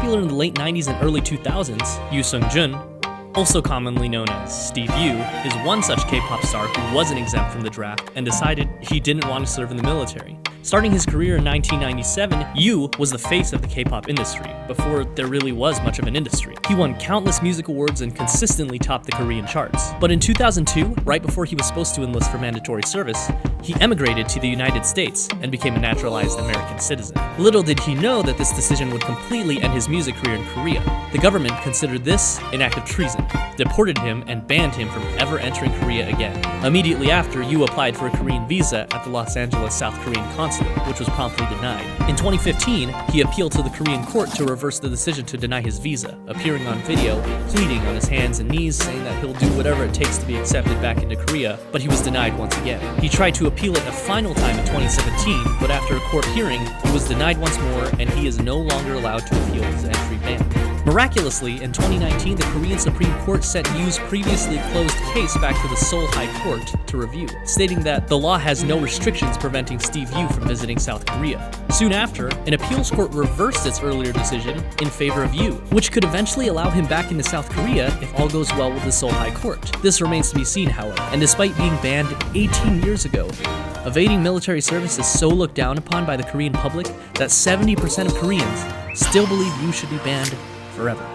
popular in the late 90s and early 2000s, Yoo Sung-jun, also commonly known as Steve Yoo, is one such K-pop star who wasn't exempt from the draft and decided he didn't want to serve in the military. Starting his career in 1997, Yoo was the face of the K-pop industry, before there really was much of an industry. He won countless music awards and consistently topped the Korean charts. But in 2002, right before he was supposed to enlist for mandatory service, he emigrated to the United States and became a naturalized American citizen. Little did he know that this decision would completely end his music career in Korea. The government considered this an act of treason, deported him, and banned him from ever entering Korea again. Immediately after, Yoo applied for a Korean visa at the Los Angeles South Korean consulate, which was promptly denied. In 2015, he appealed to the Korean court to reverse the decision to deny his visa, appearing on video, pleading on his hands and knees, saying that he'll do whatever it takes to be accepted back into Korea, but he was denied once again. He tried to appeal it a final time in 2017, but after a court hearing, he was denied once more, and he is no longer allowed to appeal his entry ban. Miraculously, in 2019, the Korean Supreme Court sent Yoo's previously closed case back to the Seoul High Court to review, stating that the law has no restrictions preventing Steve Yoo from visiting South Korea. Soon after, an appeals court reversed its earlier decision in favor of Yoo, which could eventually allow him back into South Korea if all goes well with the Seoul High Court. This remains to be seen, however, and despite being banned 18 years ago, evading military service is so looked down upon by the Korean public that 70% of Koreans still believe Yoo should be banned forever.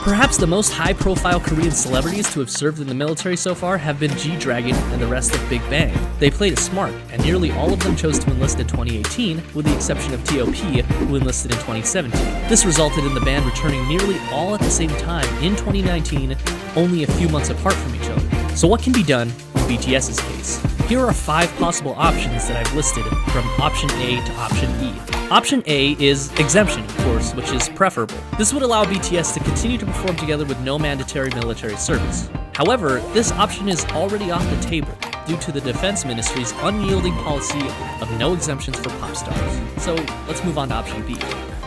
Perhaps the most high-profile Korean celebrities to have served in the military so far have been G-Dragon and the rest of Big Bang. They played it smart, and nearly all of them chose to enlist in 2018, with the exception of T.O.P., who enlisted in 2017. This resulted in the band returning nearly all at the same time in 2019, only a few months apart from each other. So what can be done in BTS's case? Here are 5 possible options that I've listed, from option A to option E. Option A is exemption, of course, which is preferable. This would allow BTS to continue to perform together with no mandatory military service. However, this option is already off the table due to the Defense Ministry's unyielding policy of no exemptions for pop stars. So let's move on to option B.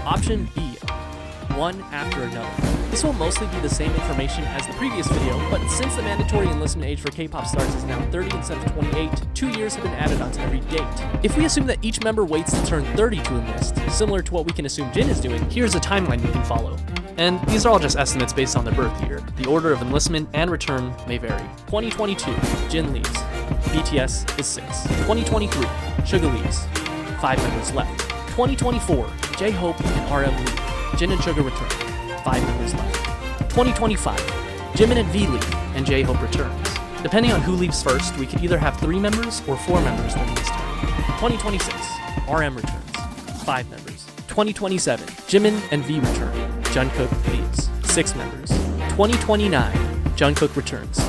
Option B, one after another. This will mostly be the same information as the previous video, but since the mandatory enlistment age for K-pop stars is now 30 instead of 28, 2 years have been added onto every date. If we assume that each member waits to turn 30 to enlist, similar to what we can assume Jin is doing, here's a timeline we can follow. And these are all just estimates based on their birth year. The order of enlistment and return may vary. 2022, Jin leaves. BTS is 6. 2023, Suga leaves. 5 members left. 2024, J-Hope and RM leave. Jin and Suga return. 5 members left. 2025, Jimin and V leave, and J-Hope returns. Depending on who leaves first, we could either have 3 members or 4 members during this time. 2026, RM returns. 5 members. 2027, Jimin and V return. Jungkook leaves. 6 members. 2029, Jungkook returns.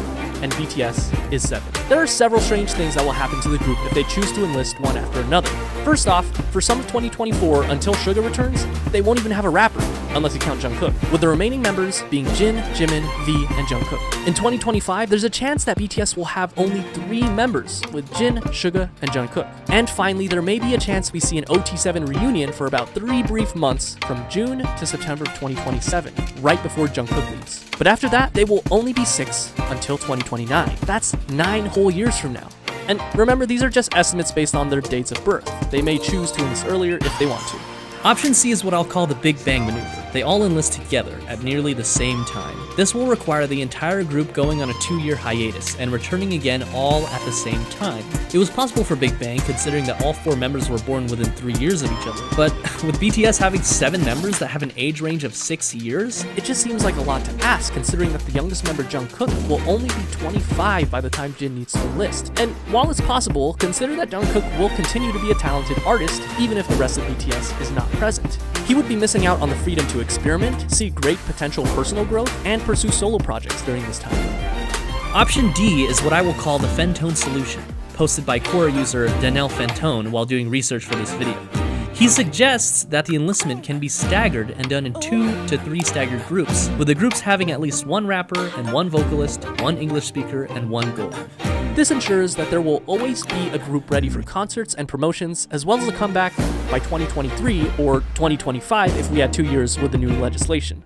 And BTS is 7. There are several strange things that will happen to the group if they choose to enlist one after another. First off, for some of 2024 until Suga returns, they won't even have a rapper, unless you count Jungkook, with the remaining members being Jin, Jimin, V, and Jungkook. In 2025, there's a chance that BTS will have only 3 members, with Jin, Suga, and Jungkook. And finally, there may be a chance we see an OT7 reunion for about 3 brief months from June to September of 2027, right before Jungkook leaves. But after that, they will only be 6 until 2029. That's 9 whole years from now. And remember, these are just estimates based on their dates of birth. They may choose to enlist earlier if they want to. Option C is what I'll call the Big Bang maneuver. They all enlist together at nearly the same time. This will require the entire group going on a 2-year hiatus and returning again all at the same time. It was possible for Big Bang considering that all 4 members were born within 3 years of each other. But with BTS having 7 members that have an age range of 6 years, it just seems like a lot to ask considering that the youngest member, Jungkook, will only be 25 by the time Jin needs to enlist. And while it's possible, consider that Jungkook will continue to be a talented artist even if the rest of BTS is not present. He would be missing out on the freedom to experiment, see great potential personal growth, and pursue solo projects during this time. Option D is what I will call the Fentone solution, posted by Quora user Danelle Fentone while doing research for this video. He suggests that the enlistment can be staggered and done in 2 to 3 staggered groups, with the groups having at least 1 rapper and 1 vocalist, 1 English speaker, and 1 goal. This ensures that there will always be a group ready for concerts and promotions, as well as a comeback by 2023 or 2025 if we had 2 years with the new legislation.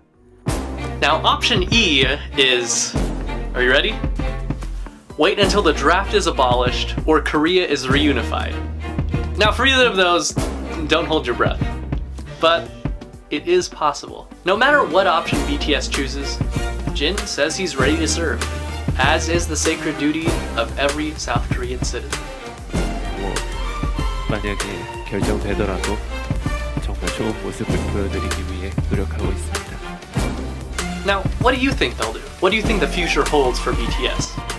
Now, option E is, are you ready? Wait until the draft is abolished or Korea is reunified. Now, for either of those, don't hold your breath. But it is possible. No matter what option BTS chooses, Jin says he's ready to serve, as is the sacred duty of every South Korean citizen. 뭐 만약에 결정되더라도 정말 좋은 모습을 보여드리기 위해 노력하고 있습니다. Now, what do you think they'll do? What do you think the future holds for BTS?